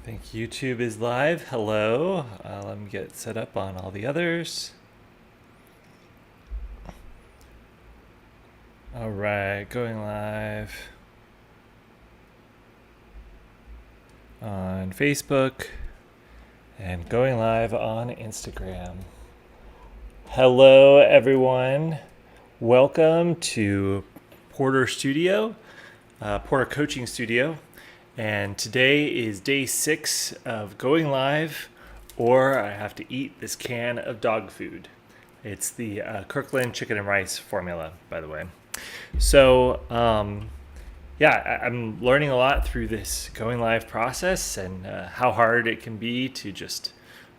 think YouTube is live. Hello. Let me get set up on all the others. All right, going live on Facebook and going live on Instagram. Hello, everyone. Welcome to Porter Studio, Porter Coaching Studio. And today is day 6 of going live, or I have to eat this can of dog food. It's the Kirkland chicken and rice formula, by the way. So, I'm learning a lot through this going live process and how hard it can be to just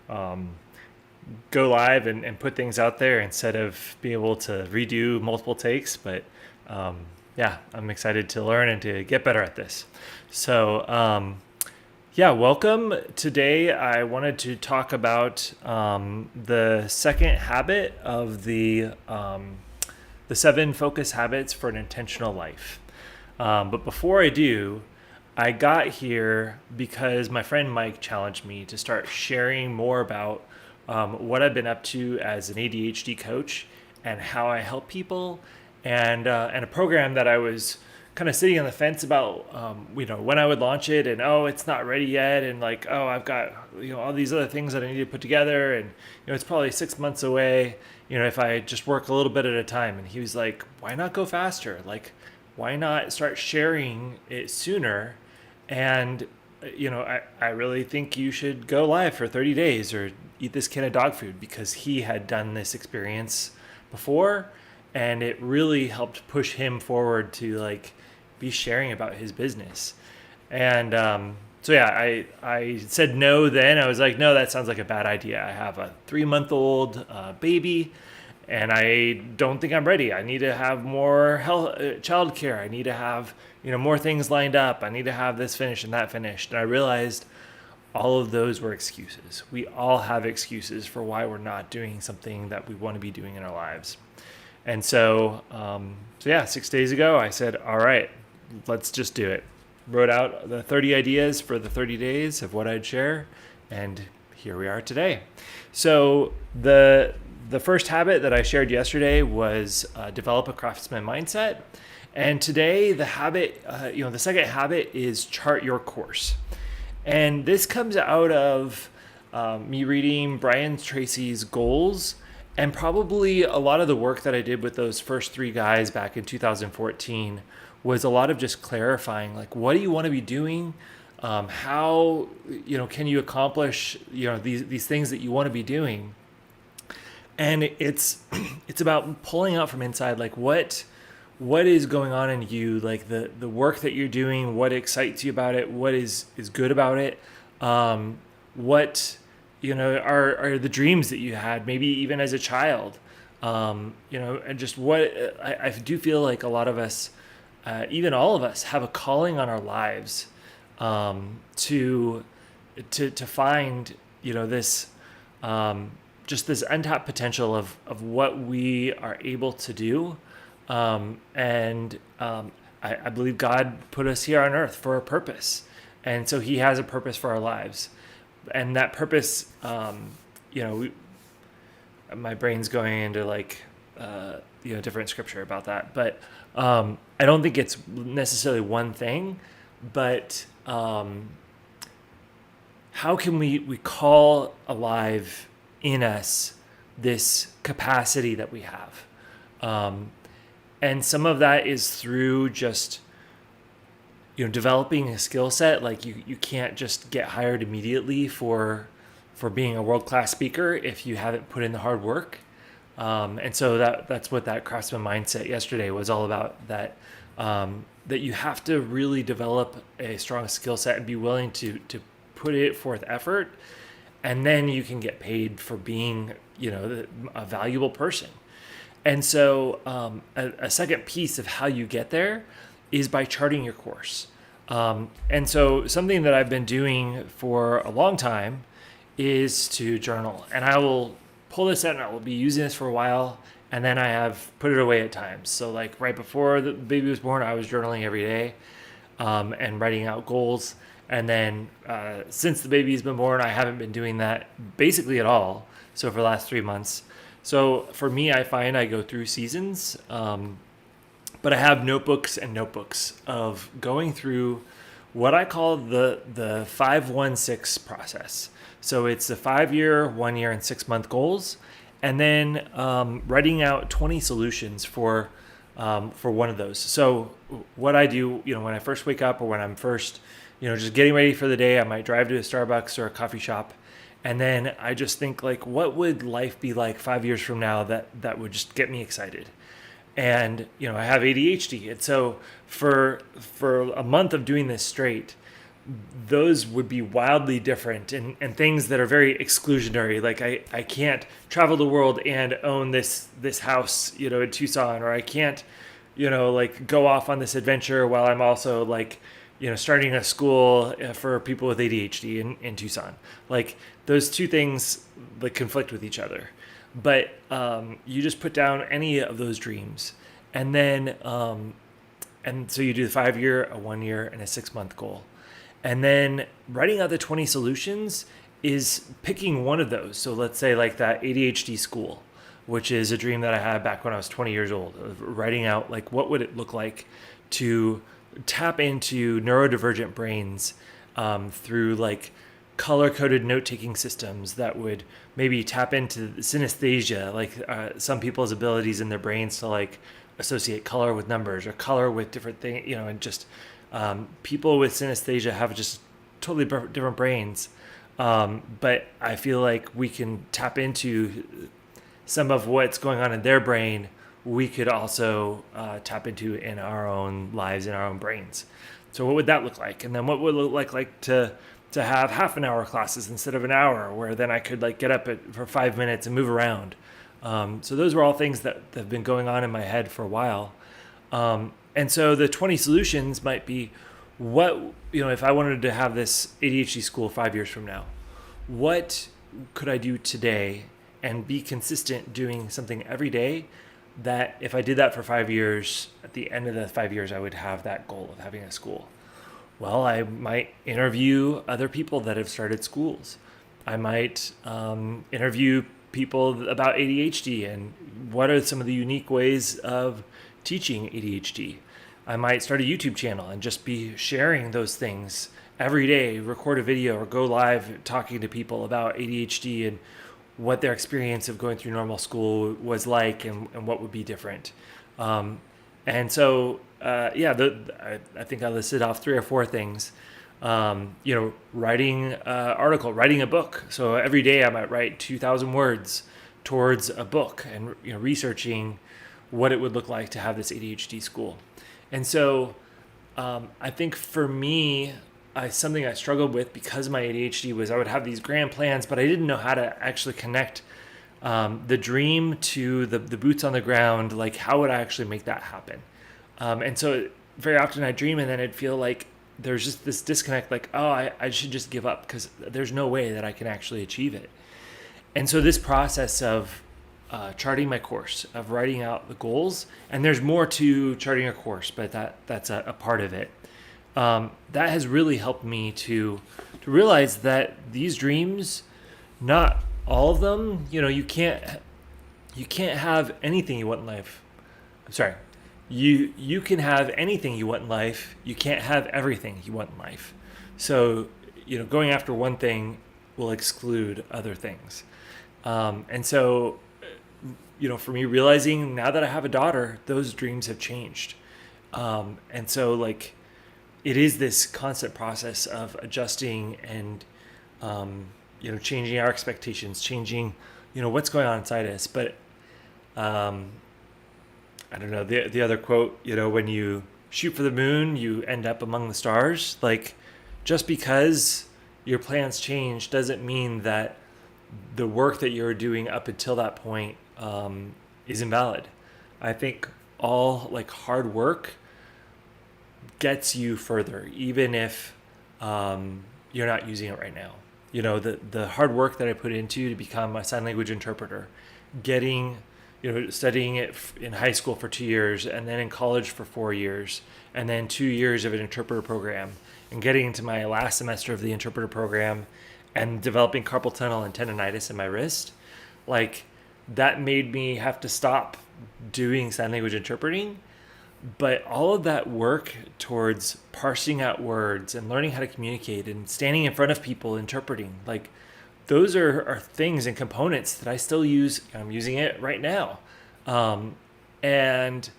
go live and put things out there instead of being able to redo multiple takes. But I'm excited to learn and to get better at this. So, welcome. Today I wanted to talk about the second habit of the 7 focus habits for an intentional life. But before I do, I got here because my friend Mike challenged me to start sharing more about what I've been up to as an ADHD coach and how I help people, and a program that I was kind of sitting on the fence about, when I would launch it, and it's not ready yet, and I've got all these other things that I need to put together, and it's probably 6 months away, if I just work a little bit at a time. And he was like, why not go faster? Like, why not start sharing it sooner? And I really think you should go live for 30 days or eat this can of dog food, because he had done this experience before, and it really helped push him forward to be sharing about his business. And I said no then. I was like, no, that sounds like a bad idea. I have a 3-month-old baby, and I don't think I'm ready. I need to have more health, childcare. I need to have more things lined up. I need to have this finished and that finished. And I realized all of those were excuses. We all have excuses for why we're not doing something that we want to be doing in our lives. And so 6 days ago, I said, all right, let's just do it. Wrote out the 30 ideas for the 30 days of what I'd share, and here we are today. So the first habit that I shared yesterday was develop a craftsman mindset. And today, the habit, the second habit is chart your course. And this comes out of me reading Brian Tracy's goals, and probably a lot of the work that I did with those first 3 guys back in 2014 was a lot of just clarifying, what do you want to be doing? How, can you accomplish, these things that you want to be doing? And it's about pulling out from inside, what is going on in you, the work that you're doing, what excites you about it, what is good about it, what are the dreams that you had, maybe even as a child, and just what I do feel like a lot of us, even all of us, have a calling on our lives to find this just this untapped potential of what we are able to do, and I believe God put us here on earth for a purpose, and so He has a purpose for our lives. And that purpose, my brain's going into different scripture about that. But I don't think it's necessarily one thing, but how can we call alive in us this capacity that we have? And some of that is through just developing a skill set. You can't just get hired immediately for being a world-class speaker if you haven't put in the hard work. And so that's what that craftsman mindset yesterday was all about, that you have to really develop a strong skill set and be willing to put it forth effort, and then you can get paid for being a valuable person. And so a second piece of how you get there is by charting your course. And so something that I've been doing for a long time is to journal. And I will pull this out and I will be using this for a while, and then I have put it away at times. So right before the baby was born, I was journaling every day. and writing out goals. And then since the baby's been born, I haven't been doing that basically at all. So for the last 3 months. So for me, I find I go through seasons, but I have notebooks and notebooks of going through what I call the 5-1-6 process. So it's the 5-year, 1-year, and 6-month goals, and then writing out 20 solutions for one of those. So what I do, when I first wake up or when I'm first, just getting ready for the day, I might drive to a Starbucks or a coffee shop, and then I just think like, what would life be like 5 years from now that would just get me excited? And I have ADHD, and so for a month of doing this straight, those would be wildly different and things that are very exclusionary. Like I can't travel the world and own this house, in Tucson, or I can't, like go off on this adventure while I'm also like, starting a school for people with ADHD in Tucson. Like those two things like conflict with each other. But you just put down any of those dreams, and then and so you do the 5-year, a 1-year, and a 6-month goal. And then writing out the 20 solutions is picking one of those. So let's say like that ADHD school, which is a dream that I had back when I was 20 years old, of writing out like what would it look like to tap into neurodivergent brains through like color-coded note-taking systems that would maybe tap into synesthesia, like some people's abilities in their brains to like associate color with numbers or color with different things, and just people with synesthesia have just totally different brains. But I feel like we can tap into some of what's going on in their brain. We could also tap into in our own lives, in our own brains. So what would that look like? And then what would it look like to have half an hour classes instead of an hour, where then I could like get up for 5 minutes and move around. So those were all things that have been going on in my head for a while. And so the 20 solutions might be what, if I wanted to have this ADHD school 5 years from now, what could I do today and be consistent doing something every day that if I did that for 5 years, at the end of the 5 years, I would have that goal of having a school. Well, I might interview other people that have started schools. I might interview people about ADHD and what are some of the unique ways of teaching ADHD. I might start a YouTube channel and just be sharing those things every day, record a video or go live talking to people about ADHD and what their experience of going through normal school was like and what would be different. And so, I think I listed off 3 or 4 things. Writing an article, writing a book. So every day I might write 2,000 words towards a book and researching what it would look like to have this ADHD school. And so I think for me, something I struggled with because of my ADHD was I would have these grand plans, but I didn't know how to actually connect the dream to the boots on the ground. Like, how would I actually make that happen? And so very often I dream and then I'd feel like there's just this disconnect, like, oh, I should just give up because there's no way that I can actually achieve it. And so this process of charting my course, of writing out the goals, and there's more to charting a course, but that's a part of it. That has really helped me to realize that these dreams, not all of them, you can't have anything you want in life. I'm sorry. You can have anything you want in life. You can't have everything you want in life. So, going after one thing will exclude other things. And so, for me, realizing now that I have a daughter, those dreams have changed. And so, like, it is this constant process of adjusting and, changing our expectations, changing, what's going on inside us. But, I don't know, the other quote, when you shoot for the moon, you end up among the stars. Like, just because your plans change doesn't mean that the work that you're doing up until that point is invalid. I think all like hard work gets you further, even if you're not using it right now. The hard work that I put into to become a sign language interpreter, getting studying it in high school for 2 years, and then in college for 4 years, and then 2 years of an interpreter program, and getting into my last semester of the interpreter program, and developing carpal tunnel and tendonitis in my wrist, like that made me have to stop doing sign language interpreting. But all of that work towards parsing out words and learning how to communicate and standing in front of people interpreting, like those are things and components that I still use. I'm using it right now. And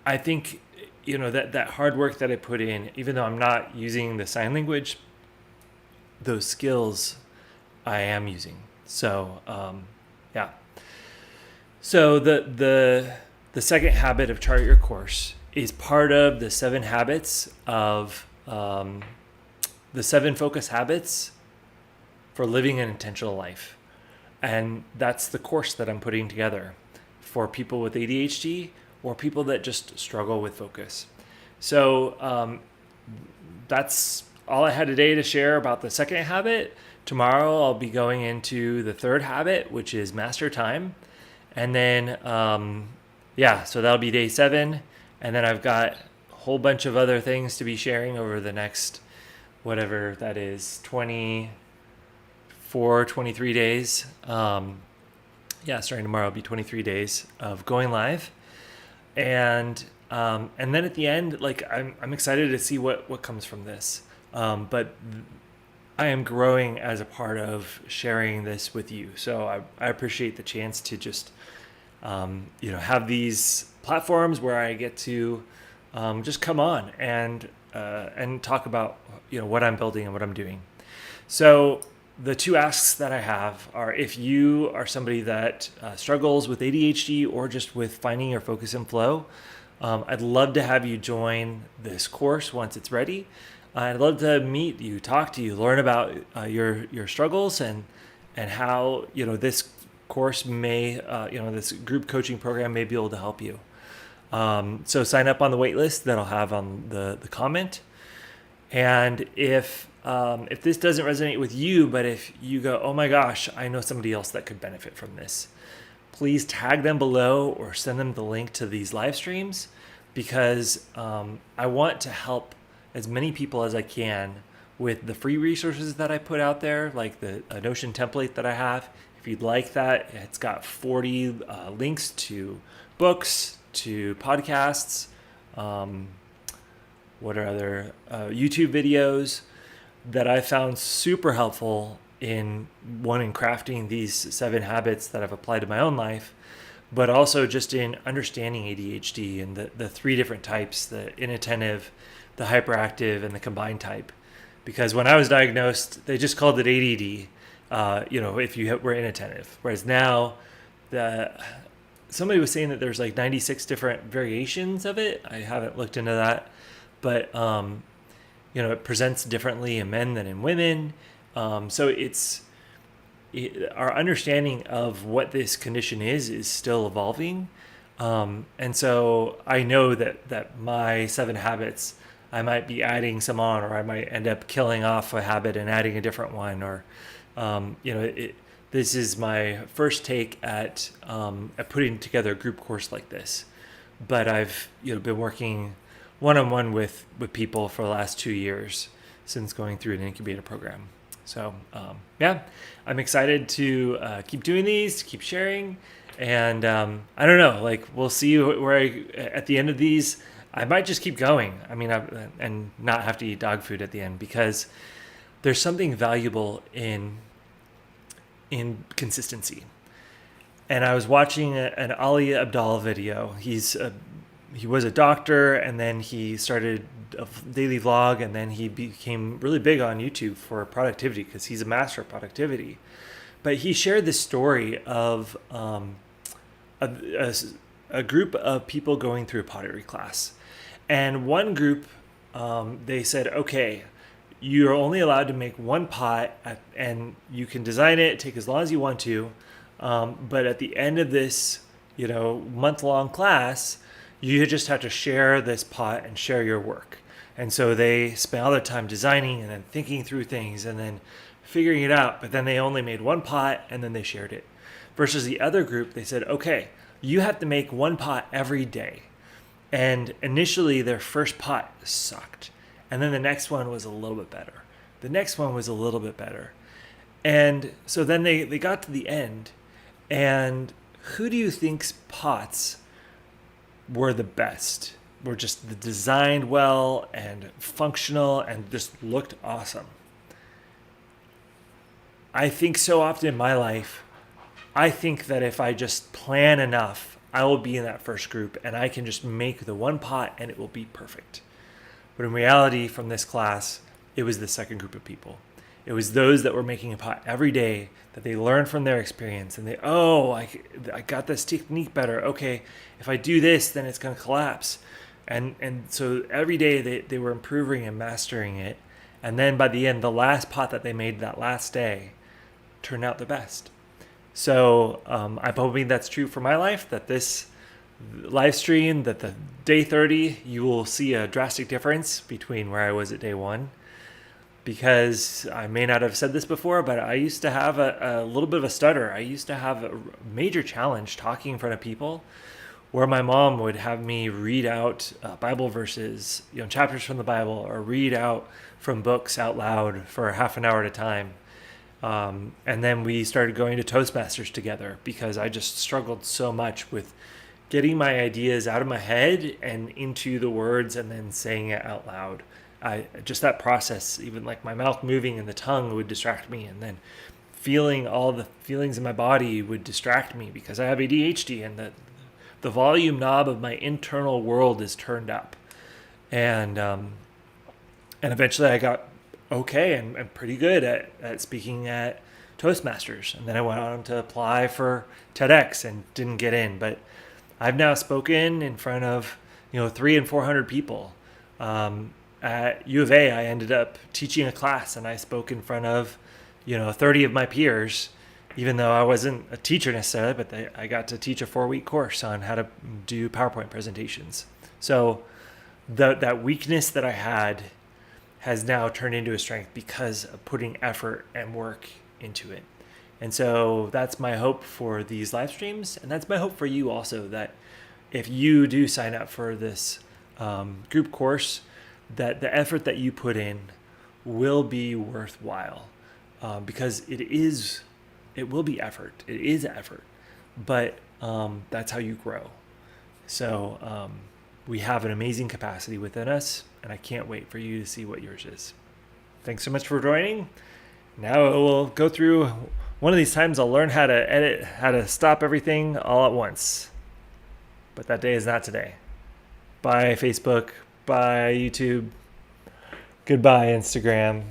I think, that hard work that I put in, even though I'm not using the sign language, those skills I am using. So, yeah. So the second habit of Chart Your Course is part of the 7 habits of the 7 focus habits for living an intentional life. And that's the course that I'm putting together for people with ADHD or people that just struggle with focus. So that's all I had today to share about the second habit. Tomorrow I'll be going into the third habit, which is master time. And then, so that'll be day 7. And then I've got a whole bunch of other things to be sharing over the next, whatever that is, 23 days. Starting tomorrow will be 23 days of going live. And then at the end, like I'm excited to see what comes from this. But I am growing as a part of sharing this with you. So I appreciate the chance to just, have these platforms where I get to just come on and talk about, what I'm building and what I'm doing. So the 2 asks that I have are, if you are somebody that struggles with ADHD or just with finding your focus and flow, I'd love to have you join this course once it's ready. I'd love to meet you, talk to you, learn about your struggles and how this course may this group coaching program may be able to help you. So sign up on the wait list that I'll have on the comment. And if this doesn't resonate with you, but if you go, oh my gosh, I know somebody else that could benefit from this, please tag them below or send them the link to these live streams, because I want to help as many people as I can with the free resources that I put out there, like the Notion template that I have. If you'd like that, it's got 40 links to books, to podcasts, what are other YouTube videos that I found super helpful in crafting these 7 habits that I've applied to my own life, but also just in understanding ADHD and the 3 different types, the inattentive, the hyperactive, and the combined type. Because when I was diagnosed, they just called it ADD, if you were inattentive. Whereas now, somebody was saying that there's like 96 different variations of it. I haven't looked into that. But, it presents differently in men than in women. So our understanding of what this condition is still evolving. And so I know that my 7 habits, I might be adding some on, or I might end up killing off a habit and adding a different one, or, this is my first take at putting together a group course like this. But I've, been working one-on-one with people for the last 2 years since going through an incubator program. So, I'm excited to keep doing these, keep sharing. And I don't know, like we'll see where at the end of these, I might just keep going. I mean, and not have to eat dog food at the end, because there's something valuable in consistency. And I was watching an Ali Abdal video. He was a doctor, and then he started a daily vlog, and then he became really big on YouTube for productivity because he's a master of productivity. But he shared this story of a group of people going through a pottery class. And one group, they said, okay, you're only allowed to make one pot, and you can design it, take as long as you want to. But at the end of this, month-long class, you just have to share this pot and share your work. And so they spent all their time designing and then thinking through things and then figuring it out. But then they only made one pot, and then they shared it. versus the other group, they said, okay, you have to make one pot every day. And initially their first pot sucked. And then the next one was a little bit better. The next one was a little bit better. And so then they got to the end. And who do you think's pots were the best? Were just designed well and functional and just looked awesome? I think so often in my life, I think that if I just plan enough, I will be in that first group and I can just make the one pot and it will be perfect. But in reality, from this class, it was the second group of people. It was those that were making a pot every day, that they learned from their experience and I got this technique better. Okay, if I do this, then it's going to collapse. And so every day they were improving and mastering it. And then by the end, the last pot that they made that last day turned out the best. So I'm hoping that's true for my life, that this live stream, that the day 30, you will see a drastic difference between where I was at day 1. Because I may not have said this before, but I used to have a little bit of a stutter. I used to have a major challenge talking in front of people, where my mom would have me read out Bible verses, chapters from the Bible, or read out from books out loud for half an hour at a time. And then we started going to Toastmasters together because I just struggled so much with getting my ideas out of my head and into the words and then saying it out loud. Just that process, even like my mouth moving and the tongue would distract me, and then feeling all the feelings in my body would distract me because I have ADHD and the volume knob of my internal world is turned up. And eventually I got okay and pretty good at speaking at Toastmasters. And then I went on to apply for TEDx and didn't get in. But I've now spoken in front of 300 and 400 people. At U of A, I ended up teaching a class and I spoke in front of 30 of my peers, even though I wasn't a teacher necessarily, but I got to teach a 4-week course on how to do PowerPoint presentations. So that weakness that I had has now turned into a strength because of putting effort and work into it. And so that's my hope for these live streams. And that's my hope for you also, that if you do sign up for this group course, that the effort that you put in will be worthwhile, because it will be effort. It is effort, but that's how you grow. So we have an amazing capacity within us, and I can't wait for you to see what yours is. Thanks so much for joining. Now we'll go through one of these times. I'll learn how to edit, how to stop everything all at once. But that day is not today. Bye, Facebook. Bye, YouTube. Goodbye, Instagram.